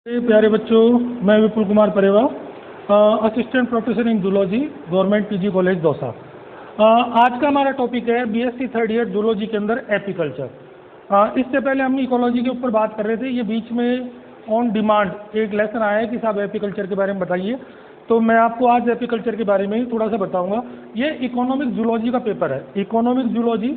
प्यारे बच्चों, मैं विपुल कुमार परेवा, assistant professor in zoology, government PG college Dausa. आज का हमारा टॉपिक है बीएससी थर्ड ईयर जूलॉजी के अंदर एपीकल्चर। इससे पहले हम इकोलॉजी के ऊपर बात कर रहे थे। ये बीच में ऑन डिमांड एक लेसन आया है कि साहब एपीकल्चर के बारे में बताइए, तो मैं आपको आज एपीकल्चर के बारे में ही थोड़ा सा बताऊंगा। ये इकोनॉमिक जूलॉजी का पेपर है। इकोनॉमिक जूलॉजी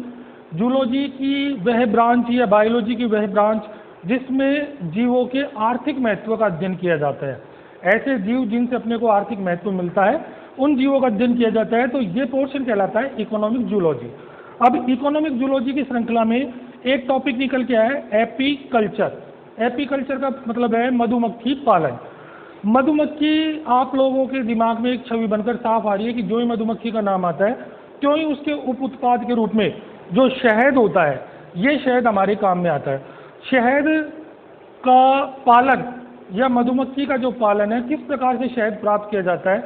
जूलॉजी की वह ब्रांच या बायोलॉजी की वह ब्रांच जिसमें जीवों के आर्थिक महत्व का अध्ययन किया जाता है। ऐसे जीव जिनसे अपने को आर्थिक महत्व मिलता है, उन जीवों का अध्ययन किया जाता है। तो ये पोर्शन कहलाता है इकोनॉमिक जूलॉजी। अब इकोनॉमिक जूलॉजी की श्रृंखला में एक टॉपिक निकल के आया है एपीकल्चर। एपीकल्चर का मतलब है मधुमक्खी पालन। मधुमक्खी आप लोगों के दिमाग में एक छवि बनकर साफ आ रही है कि जो ही मधुमक्खी का नाम आता है त्यों ही उसके उप उत्पाद के रूप में जो शहद होता है, ये शहद हमारे काम में आता है। शहद का पालन या मधुमक्खी का जो पालन है, किस प्रकार से शहद प्राप्त किया जाता है,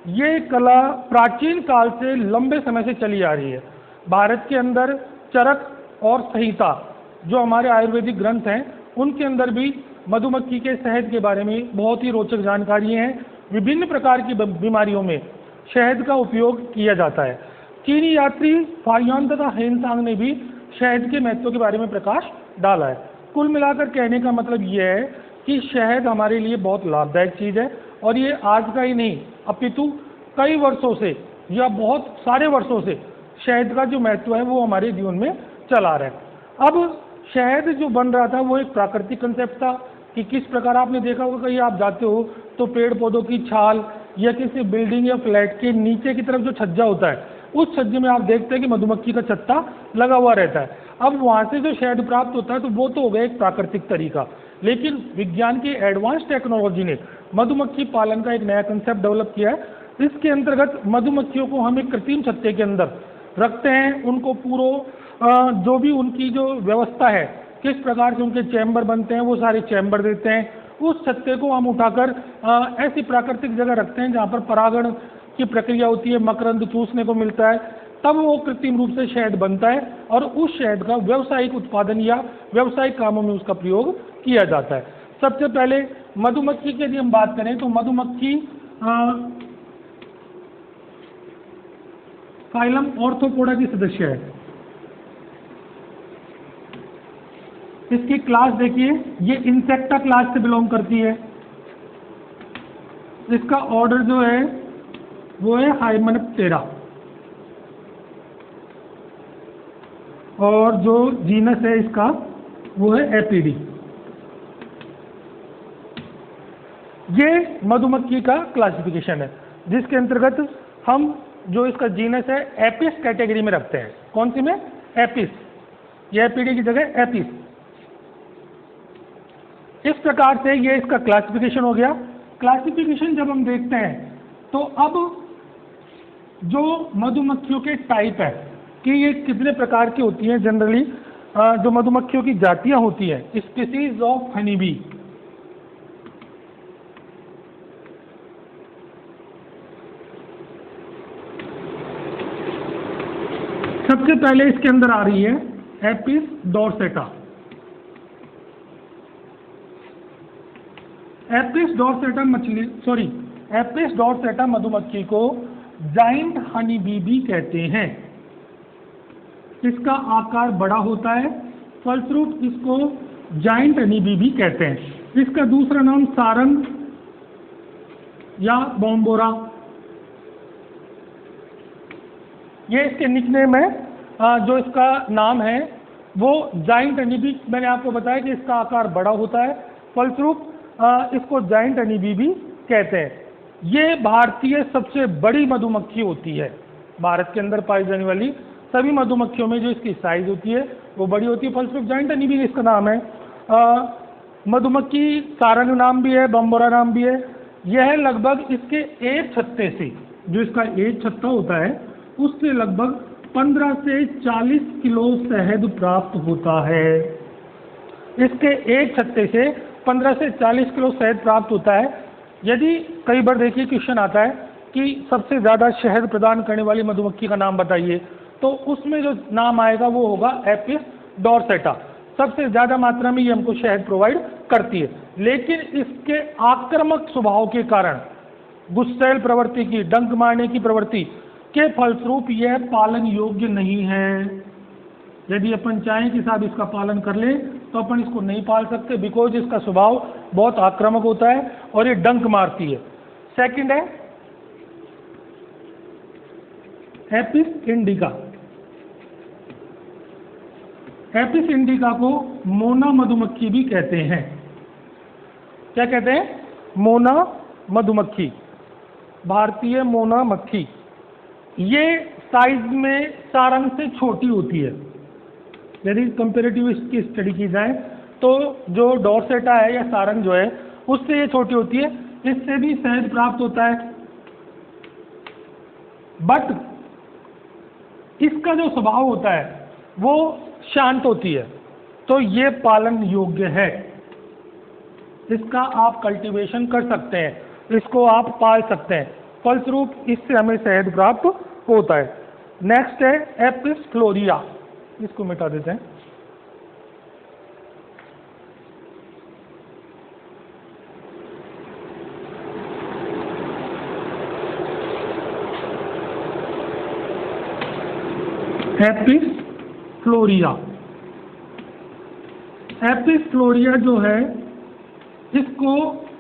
ये कला प्राचीन काल से लंबे समय से चली आ रही है। भारत के अंदर चरक और संहिता जो हमारे आयुर्वेदिक ग्रंथ हैं, उनके अंदर भी मधुमक्खी के शहद के बारे में बहुत ही रोचक जानकारी हैं। विभिन्न प्रकार की बीमारियों में शहद का उपयोग किया जाता है। चीनी यात्री फाहियान तथा हेनसांग ने भी शहद के महत्व के बारे में प्रकाश डाला है। कुल मिलाकर कहने का मतलब यह है कि शहद हमारे लिए बहुत लाभदायक चीज़ है, और ये आज का ही नहीं अपितु कई वर्षों से या बहुत सारे वर्षों से शहद का जो महत्व है वो हमारे जीवन में चला रहा है। अब शहद जो बन रहा था वो एक प्राकृतिक कंसेप्ट था कि किस प्रकार आपने देखा होगा, कहीं आप जाते हो तो पेड़ पौधों की छाल या किसी बिल्डिंग या फ्लैट के नीचे की तरफ जो छज्जा होता है, उस छज्जे में आप देखते हैं कि मधुमक्खी का छत्ता लगा हुआ रहता है। अब वहाँ से जो शहद प्राप्त होता है तो वो तो हो गया एक प्राकृतिक तरीका, लेकिन विज्ञान की एडवांस टेक्नोलॉजी ने मधुमक्खी पालन का एक नया कंसेप्ट डेवलप किया है। इसके अंतर्गत मधुमक्खियों को हम एक कृत्रिम छत्ते के अंदर रखते हैं। उनको जो भी उनकी जो व्यवस्था है, किस प्रकार से उनके चैम्बर बनते हैं, वो सारे चैम्बर देते हैं। उस छत्ते को हम उठाकर ऐसी प्राकृतिक जगह रखते हैं जहाँ पर परागण की प्रक्रिया होती है, मकरंद चूसने को मिलता है, तब वो कृत्रिम रूप से शहद बनता है और उस शहद का व्यावसायिक उत्पादन या व्यावसायिक कामों में उसका प्रयोग किया जाता है। सबसे पहले मधुमक्खी की यदि हम बात करें तो मधुमक्खी फाइलम ऑर्थोपोडा की सदस्य है। इसकी क्लास देखिए, ये इंसेक्टा क्लास से बिलोंग करती है। इसका ऑर्डर जो है वो है हाइमेनोप्टेरा, और जो जीनस है इसका वो है एपीडी। ये मधुमक्खी का क्लासिफिकेशन है जिसके अंतर्गत हम जो इसका जीनस है एपिस कैटेगरी में रखते हैं। कौन सी में? एपिस। ये एपीडी की जगह एपिस। इस प्रकार से ये इसका क्लासिफिकेशन हो गया। क्लासिफिकेशन जब हम देखते हैं तो अब जो मधुमक्खियों के टाइप है कि ये कितने प्रकार की होती हैं, जनरली जो मधुमक्खियों की जातियां होती हैं, स्पीसीज ऑफ हनी बी। सबसे पहले इसके अंदर आ रही है एपिस डॉर्सेटा। एपिस डॉर्सेटा मधुमक्खी को जाइंट हनी बी भी कहते हैं। इसका आकार बड़ा होता है, फलस्वरूप इसको जाइंट हनी बी भी कहते हैं। इसका दूसरा नाम सारंग या बॉम्बोरा, ये इसके निकनेम है। जो इसका नाम है वो जाइंट हनी बी। मैंने आपको बताया कि इसका आकार बड़ा होता है, फलस्वरूप इसको जाइंट हनी बी भी कहते हैं। ये भारतीय सबसे बड़ी मधुमक्खी होती है। भारत के अंदर पाई जाने वाली सभी मधुमक्खियों में जो इसकी साइज होती है वो बड़ी होती है, फलस्वरूप जाइंट हनी बी इसका नाम है। मधुमक्खी सारंग नाम भी है, बम्बोरा नाम भी है। यह लगभग इसके एक छत्ते से, जो इसका एक छत्ता होता है, उससे लगभग 15 से 40 किलो शहद प्राप्त होता है। इसके एक छत्ते से 15 से 40 किलो शहद प्राप्त होता है। यदि कई बार देखिए क्वेश्चन आता है कि सबसे ज़्यादा शहद प्रदान करने वाली मधुमक्खी का नाम बताइए, तो उसमें जो नाम आएगा वो होगा एपिस डॉर्सेटा। सबसे ज़्यादा मात्रा में ये हमको शहद प्रोवाइड करती है। लेकिन इसके आक्रामक स्वभाव के कारण, गुस्सैल प्रवृत्ति की, डंक मारने की प्रवृत्ति के फलस्वरूप यह पालन योग्य नहीं है। यदि अपन चाहें कि साहब इसका पालन कर लें तो अपन इसको नहीं पाल सकते, बिकॉज इसका स्वभाव बहुत आक्रामक होता है और ये डंक मारती है। सेकंड है एपिस इंडिका। एपिस इंडिका को मोना मधुमक्खी भी कहते हैं। क्या कहते हैं? मोना मधुमक्खी, भारतीय मोना मक्खी। ये साइज में सारंग से छोटी होती है। यदि कंपेरेटिव इसकी स्टडी की जाए तो जो डॉर्सेटा है या सारंग जो है उससे ये छोटी होती है, इससे भी शहद प्राप्त होता है, बट इसका जो स्वभाव होता है वो शांत होती है, तो ये पालन योग्य है। इसका आप कल्टीवेशन कर सकते हैं, इसको आप पाल सकते हैं, फलस्वरूप इससे हमें शहद प्राप्त होता है। नेक्स्ट है एपिस फ्लोरिया, इसको मिटा देते हैं। एपिस फ्लोरिया, एपिस फ्लोरिया जो है इसको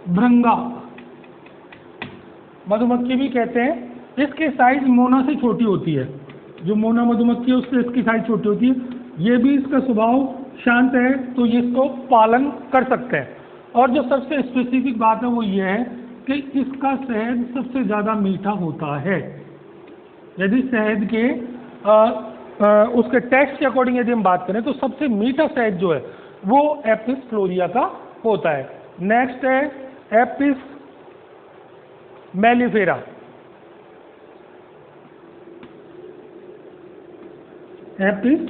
भृंगा मधुमक्खी भी कहते हैं। इसके साइज मोना से छोटी होती है, जो मोना मधुमक्खी है उससे इसकी साइज छोटी होती है। ये भी इसका स्वभाव शांत है, तो ये इसको पालन कर सकते हैं। और जो सबसे स्पेसिफिक बात है वो ये है कि इसका शहद सबसे ज़्यादा मीठा होता है। यदि शहद के उसके टेक्स्ट के अकॉर्डिंग यदि हम बात करें तो सबसे मीठा शहद जो है वो एपिस फ्लोरिया का होता है। नेक्स्ट है एपिस मेलिफेरा। एपिस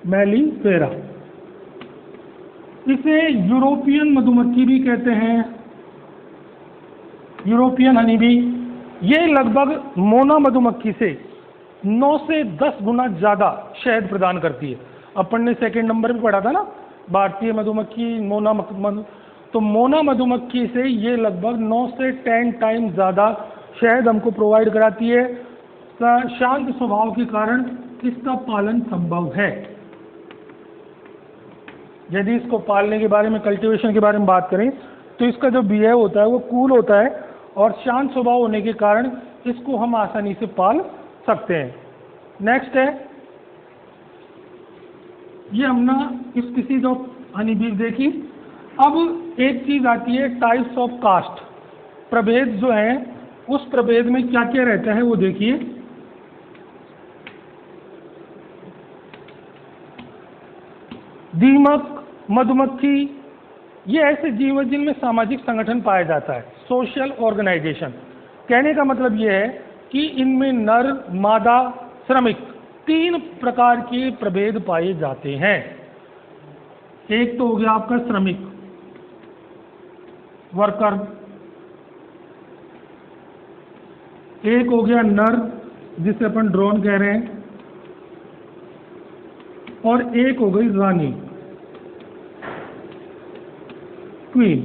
मेलिफेरा, इसे यूरोपियन मधुमक्खी भी कहते हैं, यूरोपियन हनी भी। ये लगभग मोना मधुमक्खी से 9 से 10 गुना ज़्यादा शहद प्रदान करती है। अपन ने सेकंड नंबर पे पढ़ा था ना, भारतीय मधुमक्खी, मोना मधु, तो मोना मधुमक्खी से ये लगभग 9 से 10 टाइम ज़्यादा शहद हमको प्रोवाइड कराती है। शांत स्वभाव के कारण इसका पालन संभव है। यदि इसको पालने के बारे में, कल्टीवेशन के बारे में बात करें तो इसका जो बिहेव होता है वो कूल होता है और शांत स्वभाव होने के कारण इसको हम आसानी से पाल सकते हैं। नेक्स्ट है, ये हमने स्पीसीज ऑफ हनी बीज देखी। अब एक चीज आती है टाइप्स ऑफ कास्ट, प्रभेद जो है उस प्रभेद में क्या क्या रहता है वो देखिए। दीमक, मधुमक्खी, ये ऐसे जीव हैं जिनमें सामाजिक संगठन पाया जाता है, सोशल ऑर्गेनाइजेशन। कहने का मतलब ये है कि इनमें नर, मादा, श्रमिक 3 प्रकार के प्रभेद पाए जाते हैं। एक तो हो गया आपका श्रमिक, वर्कर। एक हो गया नर, जिसे अपन ड्रोन कह रहे हैं, और एक हो गई रानी, क्वीन।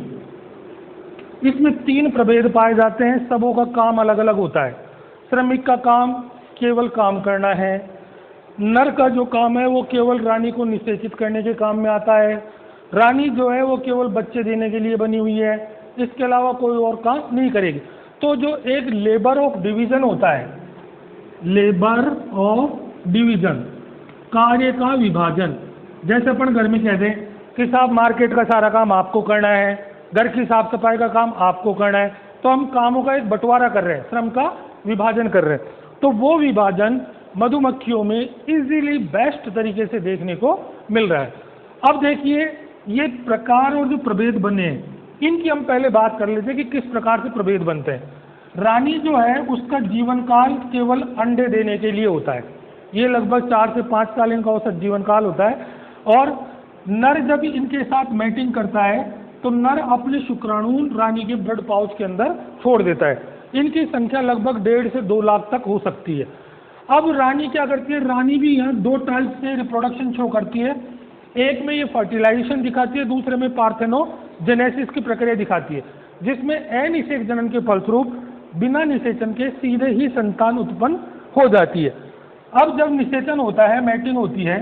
इसमें 3 प्रभेद पाए जाते हैं, सबों का काम अलग अलग होता है। श्रमिक का काम केवल काम करना है, नर का जो काम है वो केवल रानी को निषेचित करने के काम में आता है, रानी जो है वो केवल बच्चे देने के लिए बनी हुई है, इसके अलावा कोई और काम नहीं करेगी। तो जो एक लेबर ऑफ डिवीजन होता है, लेबर ऑफ डिवीजन, कार्य का विभाजन। जैसे अपन घर में कह दें कि साहब मार्केट का सारा काम आपको करना है, घर की साफ सफाई का काम आपको करना है, तो हम कामों का एक बंटवारा कर रहे हैं, श्रम का विभाजन कर रहे हैं। तो वो विभाजन मधुमक्खियों में इजीली बेस्ट तरीके से देखने को मिल रहा है। अब देखिए ये प्रकार और जो प्रभेद बने हैं इनकी हम पहले बात कर लेते हैं कि किस प्रकार से प्रभेद बनते हैं। रानी जो है उसका जीवन काल केवल अंडे देने के लिए होता है, ये लगभग 4 से 5 साल इनका औसत जीवन काल होता है। और नर जब इनके साथ मैटिंग करता है तो नर अपने शुक्राणु रानी के ब्लड पाउच के अंदर छोड़ देता है। इनकी संख्या लगभग 1.5 से 2 लाख तक हो सकती है। अब रानी क्या करती है, रानी भी यहाँ 2 टाइप से रिप्रोडक्शन शो करती है। एक में ये फर्टिलाइजेशन दिखाती है, दूसरे में पार्थेनोजेनेसिस की प्रक्रिया दिखाती है, जिसमें अनिषेक जनन के फलस्वरूप बिना निषेचन के सीधे ही संतान उत्पन्न हो जाती है। अब जब निषेचन होता है, मैटिंग होती है,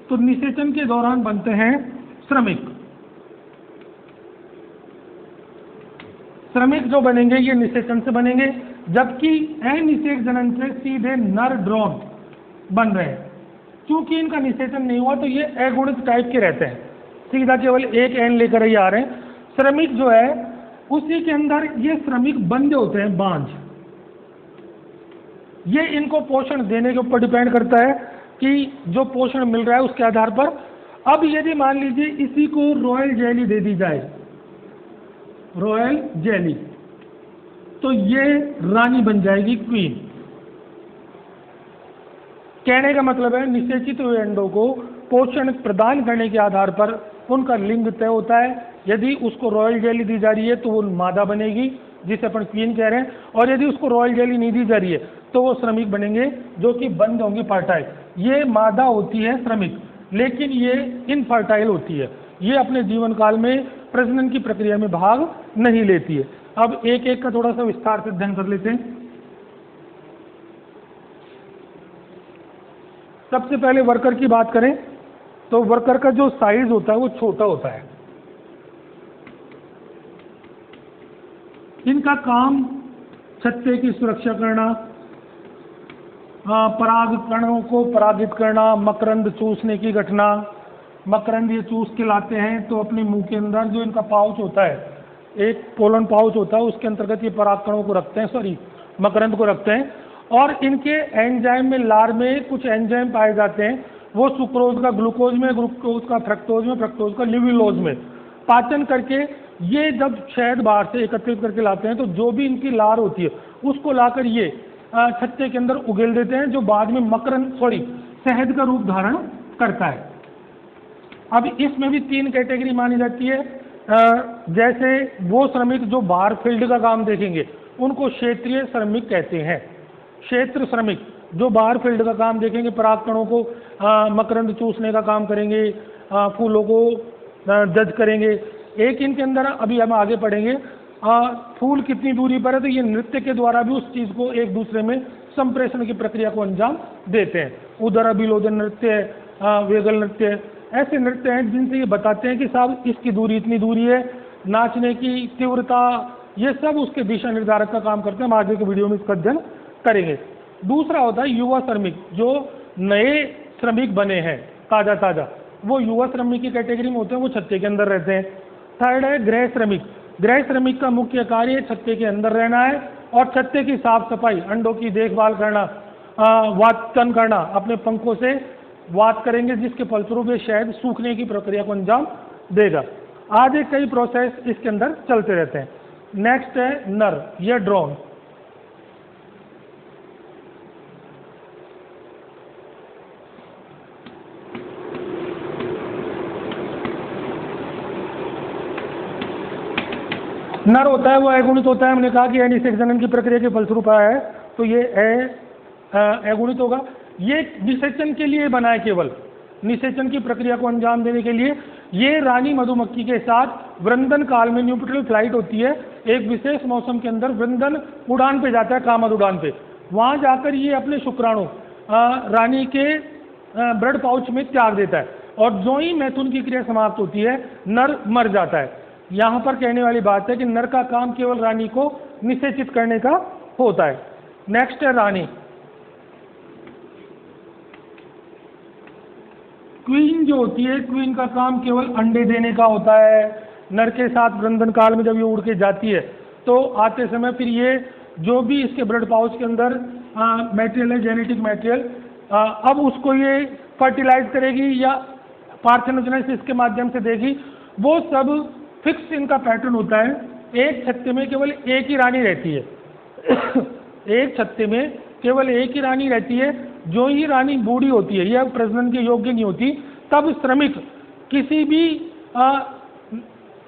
तो निषेचन के दौरान बनते हैं श्रमिक। श्रमिक जो बनेंगे ये निषेचन से बनेंगे, जबकि अनिषेक जनन से सीधे नर ड्रोन बन रहे हैं। क्योंकि इनका निषेचन नहीं हुआ तो ये अगुणित टाइप के रहते हैं, सीधा केवल एक एन लेकर ही आ रहे हैं। श्रमिक जो है उसी के अंदर ये श्रमिक बंदे होते हैं, बांझ। ये इनको पोषण देने के ऊपर डिपेंड करता है कि जो पोषण मिल रहा है उसके आधार पर। अब यदि मान लीजिए इसी को रॉयल जेली दे दी जाए, रॉयल जेली, तो ये रानी बन जाएगी, क्वीन। कहने का मतलब है निषेचित हुए अंडों को पोषण प्रदान करने के आधार पर उनका लिंग तय होता है। यदि उसको रॉयल जेली दी जा रही है तो वो मादा बनेगी, जिसे अपन क्वीन कह रहे हैं, और यदि उसको रॉयल जेली नहीं दी जा रही है तो वो श्रमिक बनेंगे, जो कि बंद होंगे, फर्टाइल। ये मादा होती है श्रमिक, लेकिन ये इनफर्टाइल होती है, ये अपने जीवन काल में प्रजनन की प्रक्रिया में भाग नहीं लेती है। अब एक एक का थोड़ा सा विस्तार से अध्ययन कर लेते हैं। सबसे पहले वर्कर की बात करें तो वर्कर का जो साइज होता है वो छोटा होता है। इनका काम छत्ते की सुरक्षा करना, पराग कणों को परागित करना, मकरंद चूसने की घटना। मकरंद ये चूस के लाते हैं तो अपने मुंह के अंदर जो इनका पाउच होता है, एक पोलन पाउच होता है, उसके अंतर्गत ये पराग कणों को रखते हैं, सॉरी मकरंद को रखते हैं। और इनके एंजाइम में, लार में कुछ एंजाइम पाए जाते हैं, वो सुक्रोज का ग्लूकोज में, ग्लूकोज का फ्रक्टोज में, फ्रक्टोज का लिविलोज में पाचन करके ये जब शहद बाहर से एकत्रित करके लाते हैं तो जो भी इनकी लार होती है उसको लाकर ये छत्ते के अंदर उगेल देते हैं, जो बाद में मकरंद शहद का रूप धारण करता है। अब इसमें भी 3 कैटेगरी मानी जाती है। जैसे वो श्रमिक जो बाहर फील्ड का काम देखेंगे उनको क्षेत्रीय श्रमिक कहते हैं। क्षेत्र श्रमिक जो बाहर फील्ड का काम देखेंगे, पराग कणों को मकरंद चूसने का काम करेंगे, फूलों को जज करेंगे। एक इनके अंदर अभी हम आगे पढ़ेंगे, फूल कितनी दूरी पर है, तो ये नृत्य के द्वारा भी उस चीज़ को एक दूसरे में संप्रेषण की प्रक्रिया को अंजाम देते हैं। उदर अभिलोदन नृत्य, वेगल नृत्य, ऐसे नृत्य हैं जिनसे ये बताते हैं कि साहब इसकी दूरी इतनी दूरी है। नाचने की तीव्रता, ये सब उसके दिशा निर्धारक का काम करते हैं। हम आगे के वीडियो में इसका अध्ययन करेंगे। दूसरा होता है युवा श्रमिक, जो नए श्रमिक बने हैं ताज़ा ताज़ा, वो युवा श्रमिक की कैटेगरी में होते हैं, वो छत्ते के अंदर रहते हैं। थर्ड है गृह श्रमिक। गृह श्रमिक का मुख्य कार्य छत्ते के अंदर रहना है और छत्ते की साफ सफाई, अंडों की देखभाल करना, वातन करना, अपने पंखों से वात करेंगे, जिसके फलस्वरूप ये शहद सूखने की प्रक्रिया को अंजाम देगा। आगे कई प्रोसेस इसके अंदर चलते रहते हैं। नेक्स्ट है नर या ड्रोन। नर होता है वो अगुणित होता है। हमने कहा कि अनिषेक जनन की प्रक्रिया के फलस्वरूप आया है तो ये अगुणित होगा। ये निषेचन के लिए बना है, केवल निषेचन की प्रक्रिया को अंजाम देने के लिए। ये रानी मधुमक्खी के साथ वृंदन काल में न्यूपिटल फ्लाइट होती है, एक विशेष मौसम के अंदर वृंदन उड़ान पे जाता है, कामद उड़ान पे। वहाँ जाकर ये अपने शुक्राणु रानी के ब्लड पाउच में त्याग देता है और जो ही मैथुन की क्रिया समाप्त होती है नर मर जाता है। यहाँ पर कहने वाली बात है कि नर का काम केवल रानी को निषेचित करने का होता है। नेक्स्ट है रानी। क्वीन जो होती है, क्वीन का काम केवल अंडे देने का होता है। नर के साथ वृंदन काल में जब ये उड़ के जाती है तो आते समय फिर ये जो भी इसके ब्लड पाउच के अंदर मटेरियल है, जेनेटिक मटेरियल, अब उसको ये फर्टिलाइज करेगी या पार्थेनोजेनेसिस के माध्यम से देगी। वो सब फिक्स इनका पैटर्न होता है। एक छत्ते में केवल एक ही रानी रहती है एक छत्ते में केवल एक ही रानी रहती है। जो ही रानी बूढ़ी होती है या प्रजनन के योग्य नहीं होती, तब श्रमिक किसी भी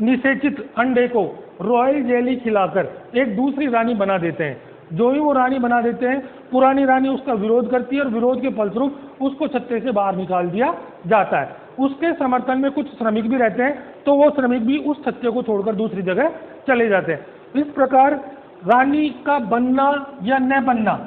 निषेचित अंडे को रॉयल जेली खिलाकर एक दूसरी रानी बना देते हैं। जो ही वो रानी बना देते हैं, पुरानी रानी उसका विरोध करती है और विरोध के फलस्वरूप उसको छत्ते से बाहर निकाल दिया जाता है। उसके समर्थन में कुछ श्रमिक भी रहते हैं, तो वो श्रमिक भी उस छत्ते को छोड़कर दूसरी जगह चले जाते हैं। इस प्रकार रानी का बनना या न बनना,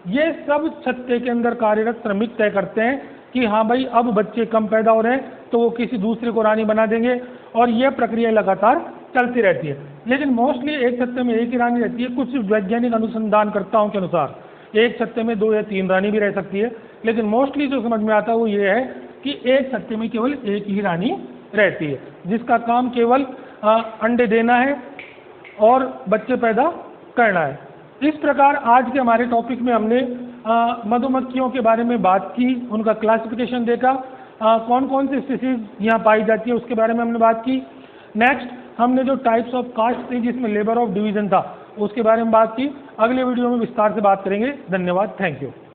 ये सब छत्ते के अंदर कार्यरत श्रमिक तय करते हैं कि हाँ भाई अब बच्चे कम पैदा हो रहे हैं तो वो किसी दूसरे को रानी बना देंगे, और ये प्रक्रिया लगातार चलती रहती है। लेकिन मोस्टली एक छत्ते में एक ही रानी रहती है। कुछ वैज्ञानिक अनुसंधानकर्ताओं के अनुसार एक छत्ते में 2 या 3 रानी भी रह सकती है, लेकिन मोस्टली जो समझ में आता है वो ये है कि एक छत्ते में केवल एक ही रानी रहती है, जिसका काम केवल अंडे देना है और बच्चे पैदा करना है। इस प्रकार आज के हमारे टॉपिक में हमने मधुमक्खियों के बारे में बात की, उनका क्लासिफिकेशन देखा, कौन कौन सी स्पीसीज यहाँ पाई जाती है उसके बारे में हमने बात की। नेक्स्ट हमने जो टाइप्स ऑफ कास्ट थी जिसमें लेबर ऑफ डिवीजन था उसके बारे में बात की। अगले वीडियो में विस्तार से बात करेंगे। धन्यवाद, थैंक यू।